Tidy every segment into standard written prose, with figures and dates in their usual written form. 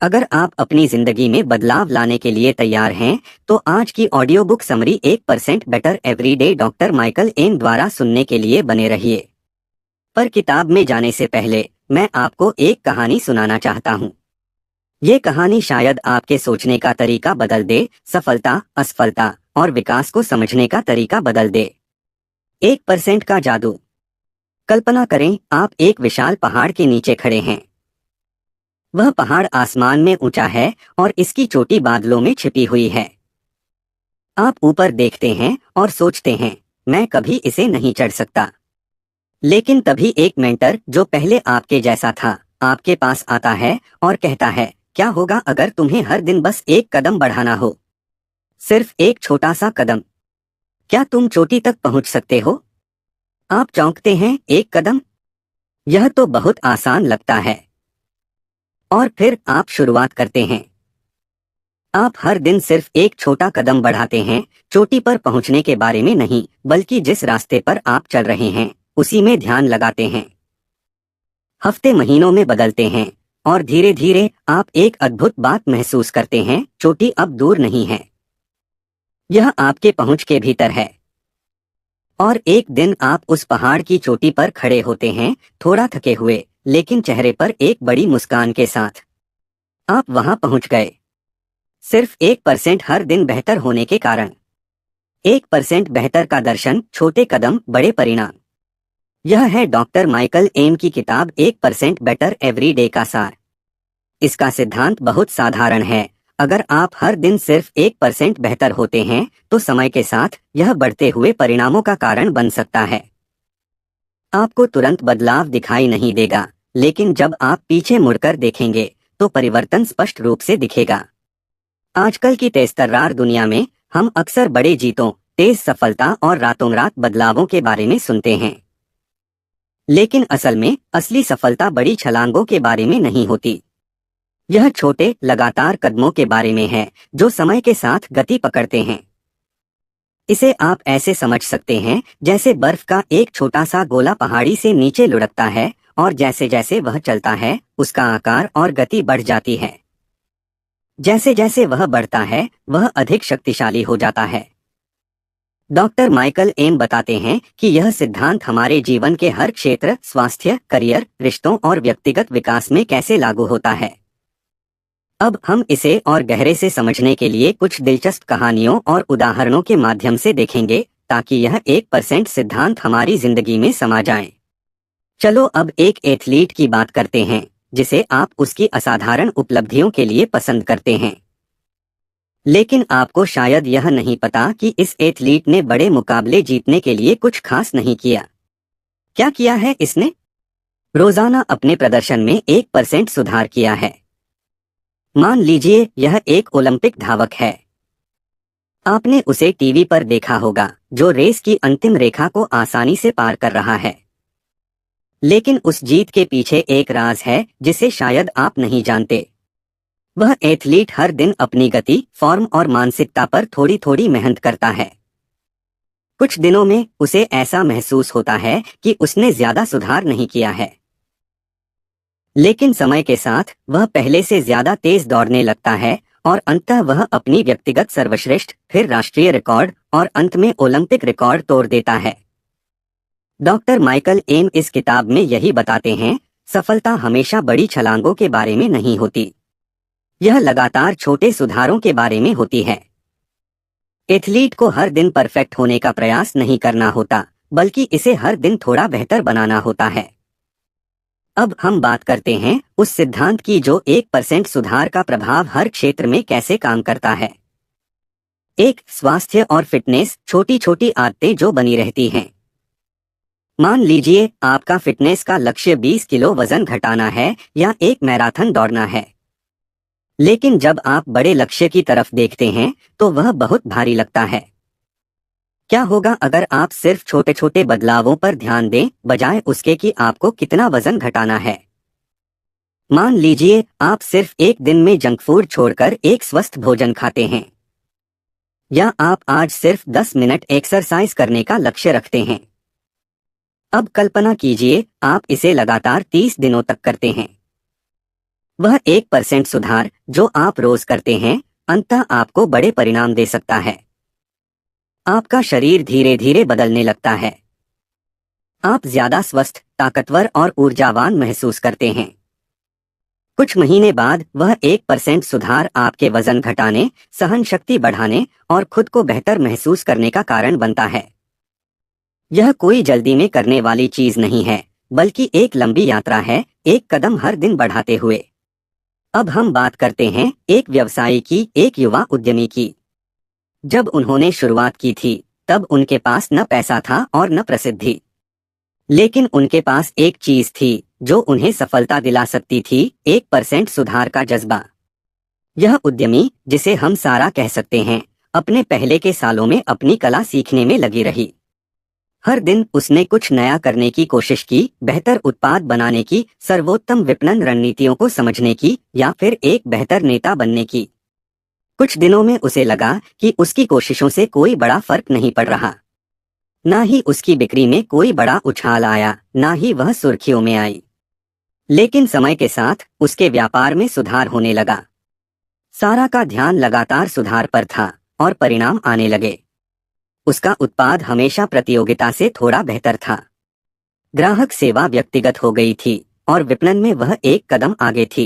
अगर आप अपनी जिंदगी में बदलाव लाने के लिए तैयार हैं, तो आज की audio book summary 1% better everyday doctor Michael M द्वारा सुनने के लिए बने रहिए। पर किताब में जाने से पहले मैं आपको एक कहानी सुनाना चाहता हूँ। ये कहानी शायद आपके सोचने का तरीका बदल दे, सफलता, असफलता और विकास को समझने का तरीका बदल दे। 1% का जादू। कल्पना करें, आप एक विशाल पहाड़ के नीचे खड़े हैं। वह पहाड़ आसमान में ऊंचा है और इसकी चोटी बादलों में छिपी हुई है। आप ऊपर देखते हैं और सोचते हैं, मैं कभी इसे नहीं चढ़ सकता। लेकिन तभी एक मेंटर, जो पहले आपके जैसा था, आपके पास आता है और कहता है, क्या होगा अगर तुम्हें हर दिन बस एक कदम बढ़ाना हो? सिर्फ एक छोटा सा कदम। क्या तुम चोटी तक पहुंच सकते हो? आप चौंकते हैं, एक कदम? यह तो बहुत आसान लगता है। और फिर आप शुरुआत करते हैं। आप हर दिन सिर्फ एक छोटा कदम बढ़ाते हैं, चोटी पर पहुंचने के बारे में नहीं, बल्कि जिस रास्ते पर आप चल रहे हैं उसी में ध्यान लगाते हैं। हफ्ते महीनों में बदलते हैं और धीरे धीरे आप एक अद्भुत बात महसूस करते हैं, चोटी अब दूर नहीं है। यह आपके पहुंच के भीतर है। और एक दिन आप उस पहाड़ की चोटी पर खड़े होते हैं, थोड़ा थके हुए, लेकिन चेहरे पर एक बड़ी मुस्कान के साथ। आप वहां पहुंच गए। सिर्फ 1% हर दिन बेहतर होने के कारण। 1% बेहतर का दर्शन, छोटे कदम, बड़े परिणाम। यह है डॉक्टर माइकल एम की किताब 1% बेटर एवरीडे का सार। इसका सिद्धांत बहुत साधारण है। अगर आप हर दिन सिर्फ 1% बेहतर होते हैं, तो समय के साथ यह बढ़ते हुए परिणामों का कारण बन सकता है। आपको तुरंत बदलाव दिखाई नहीं देगा, लेकिन जब आप पीछे मुड़कर देखेंगे तो परिवर्तन स्पष्ट रूप से दिखेगा। आजकल की तेज-तर्रार दुनिया में हम अक्सर बड़े जीतों, तेज सफलता और रातों रात बदलावों के बारे में सुनते हैं। लेकिन असल में असली सफलता बड़ी छलांगों के बारे में नहीं होती। यह छोटे, लगातार कदमों के बारे में है, जो समय के साथ गति पकड़ते हैं। इसे आप ऐसे समझ सकते हैं जैसे बर्फ का एक छोटा सा गोला पहाड़ी से नीचे लुढ़कता है, और जैसे जैसे वह चलता है, उसका आकार और गति बढ़ जाती है। जैसे जैसे वह बढ़ता है, वह अधिक शक्तिशाली हो जाता है। डॉक्टर माइकल एम बताते हैं कि यह सिद्धांत हमारे जीवन के हर क्षेत्र, स्वास्थ्य, करियर, रिश्तों और व्यक्तिगत विकास में कैसे लागू होता है। अब हम इसे और गहरे से समझने के लिए कुछ दिलचस्प कहानियों और उदाहरणों के माध्यम से देखेंगे, ताकि यह 1% सिद्धांत हमारी जिंदगी में समा जाए। चलो अब एक एथलीट की बात करते हैं, जिसे आप उसकी असाधारण उपलब्धियों के लिए पसंद करते हैं। लेकिन आपको शायद यह नहीं पता कि इस एथलीट ने बड़े मुकाबले जीतने के लिए कुछ खास नहीं किया। क्या किया है इसने? रोजाना अपने प्रदर्शन में 1% सुधार किया है। मान लीजिए यह एक ओलंपिक धावक है। आपने उसे टीवी पर देखा होगा, जो रेस की अंतिम रेखा को आसानी से पार कर रहा है। लेकिन उस जीत के पीछे एक राज है जिसे शायद आप नहीं जानते। वह एथलीट हर दिन अपनी गति, फॉर्म और मानसिकता पर थोड़ी थोड़ी मेहनत करता है। कुछ दिनों में उसे ऐसा महसूस होता है कि उसने ज्यादा सुधार नहीं किया है। लेकिन समय के साथ वह पहले से ज्यादा तेज दौड़ने लगता है, और अंततः वह अपनी व्यक्तिगत सर्वश्रेष्ठ, फिर राष्ट्रीय रिकॉर्ड और अंत में ओलंपिक रिकॉर्ड तोड़ देता है। डॉक्टर माइकल एम इस किताब में यही बताते हैं, सफलता हमेशा बड़ी छलांगों के बारे में नहीं होती। यह लगातार छोटे सुधारों के बारे में होती है। एथलीट को हर दिन परफेक्ट होने का प्रयास नहीं करना होता, बल्कि इसे हर दिन थोड़ा बेहतर बनाना होता है। अब हम बात करते हैं उस सिद्धांत की जो 1% सुधार का प्रभाव हर क्षेत्र में कैसे काम करता है। एक, स्वास्थ्य और फिटनेस, छोटी छोटी आदतें जो बनी रहती हैं। मान लीजिए आपका फिटनेस का लक्ष्य 20 किलो वजन घटाना है या एक मैराथन दौड़ना है। लेकिन जब आप बड़े लक्ष्य की तरफ देखते हैं तो वह बहुत भारी लगता है। क्या होगा अगर आप सिर्फ छोटे छोटे बदलावों पर ध्यान दें, बजाय उसके कि आपको कितना वजन घटाना है। मान लीजिए आप सिर्फ एक दिन में जंक फूड छोड़कर एक स्वस्थ भोजन खाते हैं। या आप आज सिर्फ 10 मिनट एक्सरसाइज करने का लक्ष्य रखते हैं। अब कल्पना कीजिए आप इसे लगातार 30 दिनों तक करते हैं। वह 1% सुधार जो आप रोज करते हैं अंततः आपको बड़े परिणाम दे सकता है। आपका शरीर धीरे धीरे बदलने लगता है। आप ज्यादा स्वस्थ, ताकतवर और ऊर्जावान महसूस करते हैं। कुछ महीने बाद वह 1% सुधार आपके वजन घटाने, सहन शक्ति बढ़ाने और खुद को बेहतर महसूस करने का कारण बनता है। यह कोई जल्दी में करने वाली चीज नहीं है, बल्कि एक लंबी यात्रा है, एक कदम हर दिन बढ़ाते हुए। अब हम बात करते हैं एक व्यवसायी की, एक युवा उद्यमी की। जब उन्होंने शुरुआत की थी तब उनके पास न पैसा था और न प्रसिद्धि, लेकिन उनके पास एक चीज थी जो उन्हें सफलता दिला सकती थी, 1% सुधार का जज्बा। यह उद्यमी, जिसे हम सारा कह सकते हैं, अपने पहले के सालों में अपनी कला सीखने में लगी रही। हर दिन उसने कुछ नया करने की कोशिश की, बेहतर उत्पाद बनाने की, सर्वोत्तम विपणन रणनीतियों को समझने की, या फिर एक बेहतर नेता बनने की। कुछ दिनों में उसे लगा कि उसकी कोशिशों से कोई बड़ा फर्क नहीं पड़ रहा। ना ही उसकी बिक्री में कोई बड़ा उछाल आया, ना ही वह सुर्खियों में आई। लेकिन समय के साथ उसके व्यापार में सुधार होने लगा। सारा का ध्यान लगातार सुधार पर था और परिणाम आने लगे। उसका उत्पाद हमेशा प्रतियोगिता से थोड़ा बेहतर था। ग्राहक सेवा व्यक्तिगत हो गई थी और विपणन में वह एक कदम आगे थी।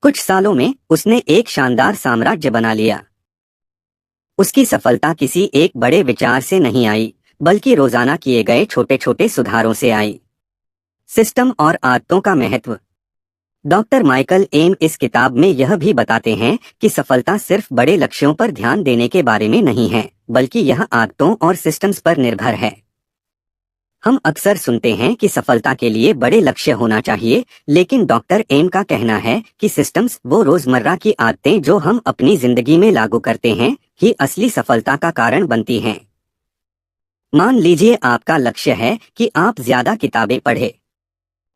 कुछ सालों में उसने एक शानदार साम्राज्य बना लिया। उसकी सफलता किसी एक बड़े विचार से नहीं आई, बल्कि रोजाना किए गए छोटे छोटे सुधारों से आई। सिस्टम और आदतों का महत्व। डॉक्टर माइकल एम इस किताब में यह भी बताते हैं कि सफलता सिर्फ बड़े लक्ष्यों पर ध्यान देने के बारे में नहीं है, बल्कि यह आदतों और सिस्टम्स पर निर्भर है। हम अक्सर सुनते हैं कि सफलता के लिए बड़े लक्ष्य होना चाहिए, लेकिन डॉक्टर एम का कहना है कि सिस्टम्स, वो रोजमर्रा की आदतें जो हम अपनी जिंदगी में लागू करते हैं, ही असली सफलता का कारण बनती हैं। मान लीजिए आपका लक्ष्य है कि आप ज्यादा किताबें पढ़ें।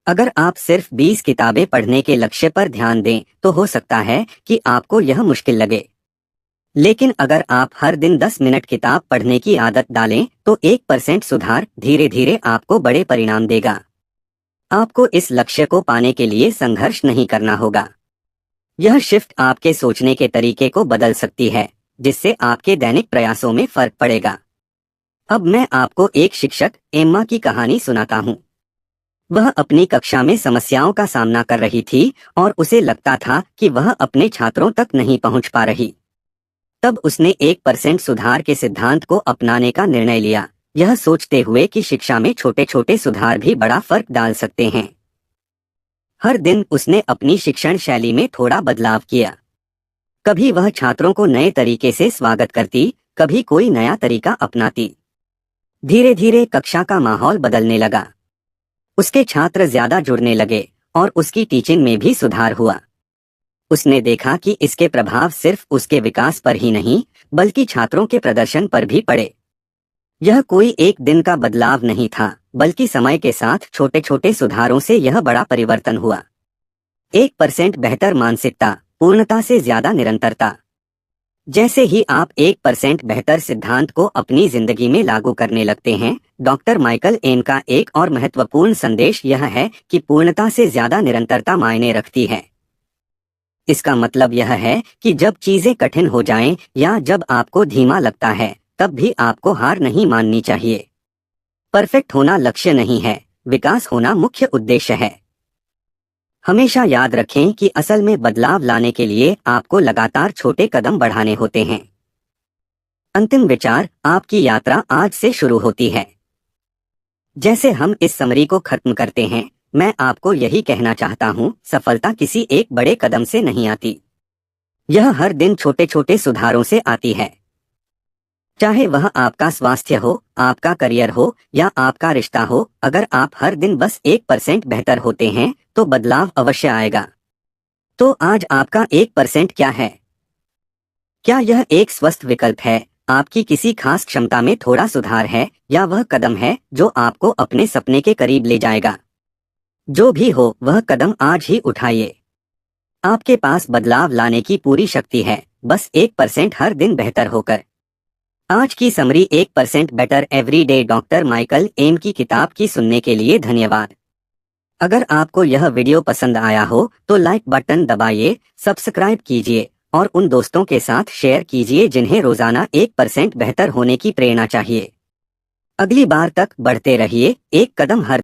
अगर आप सिर्फ 20 किताबें पढ़ने के लक्ष्य पर ध्यान दें तो हो सकता है कि आपको यह मुश्किल लगे। लेकिन अगर आप हर दिन 10 मिनट किताब पढ़ने की आदत डालें तो 1% सुधार धीरे धीरे आपको बड़े परिणाम देगा। आपको इस लक्ष्य को पाने के लिए संघर्ष नहीं करना होगा। यह शिफ्ट आपके सोचने के तरीके को बदल सकती है, जिससे आपके दैनिक प्रयासों में फर्क पड़ेगा। अब मैं आपको एक शिक्षक, एम्मा की कहानी सुनाता हूँ। वह अपनी कक्षा में समस्याओं का सामना कर रही थी और उसे लगता था कि वह अपने छात्रों तक नहीं पहुंच पा रही। तब उसने 1% सुधार के सिद्धांत को अपनाने का निर्णय लिया, यह सोचते हुए कि शिक्षा में छोटे छोटे सुधार भी बड़ा फर्क डाल सकते हैं। हर दिन उसने अपनी शिक्षण शैली में थोड़ा बदलाव किया। कभी वह छात्रों को नए तरीके से स्वागत करती, कभी कोई नया तरीका अपनाती। धीरे धीरे कक्षा का माहौल बदलने लगा। उसके छात्र ज्यादा जुड़ने लगे और उसकी टीचिंग में भी सुधार हुआ। उसने देखा कि इसके प्रभाव सिर्फ उसके विकास पर ही नहीं, बल्कि छात्रों के प्रदर्शन पर भी पड़े। यह कोई एक दिन का बदलाव नहीं था, बल्कि समय के साथ छोटे छोटे सुधारों से यह बड़ा परिवर्तन हुआ। 1% बेहतर मानसिकता, पूर्णता से ज्यादा निरंतरता। जैसे ही आप 1% बेहतर सिद्धांत को अपनी जिंदगी में लागू करने लगते हैं, डॉक्टर माइकल एन का एक और महत्वपूर्ण संदेश यह है कि पूर्णता से ज्यादा निरंतरता मायने रखती है। इसका मतलब यह है कि जब चीजें कठिन हो जाएं या जब आपको धीमा लगता है, तब भी आपको हार नहीं माननी चाहिए। परफेक्ट होना लक्ष्य नहीं है, विकास होना मुख्य उद्देश्य है। हमेशा याद रखें कि असल में बदलाव लाने के लिए आपको लगातार छोटे कदम बढ़ाने होते हैं। अंतिम विचार, आपकी यात्रा आज से शुरू होती है। जैसे हम इस समरी को खत्म करते हैं, मैं आपको यही कहना चाहता हूँ, सफलता किसी एक बड़े कदम से नहीं आती। यह हर दिन छोटे छोटे सुधारों से आती है। चाहे वह आपका स्वास्थ्य हो, आपका करियर हो या आपका रिश्ता हो, अगर आप हर दिन बस 1% बेहतर होते हैं तो बदलाव अवश्य आएगा। तो आज आपका 1% क्या है? क्या यह एक स्वस्थ विकल्प है, आपकी किसी खास क्षमता में थोड़ा सुधार है, या वह कदम है जो आपको अपने सपने के करीब ले जाएगा? जो भी हो, वह कदम आज ही उठाइए। आपके पास बदलाव लाने की पूरी शक्ति है, बस 1% हर दिन बेहतर होकर। आज की summary 1% better every day doctor Michael M की किताब की सुनने के लिए धन्यवाद। अगर आपको यह वीडियो पसंद आया हो तो लाइक बटन दबाइए, सब्सक्राइब कीजिए और उन दोस्तों के साथ शेयर कीजिए जिन्हें रोजाना 1% बेहतर होने की प्रेरणा चाहिए। अगली बार तक बढ़ते रहिए, एक कदम हर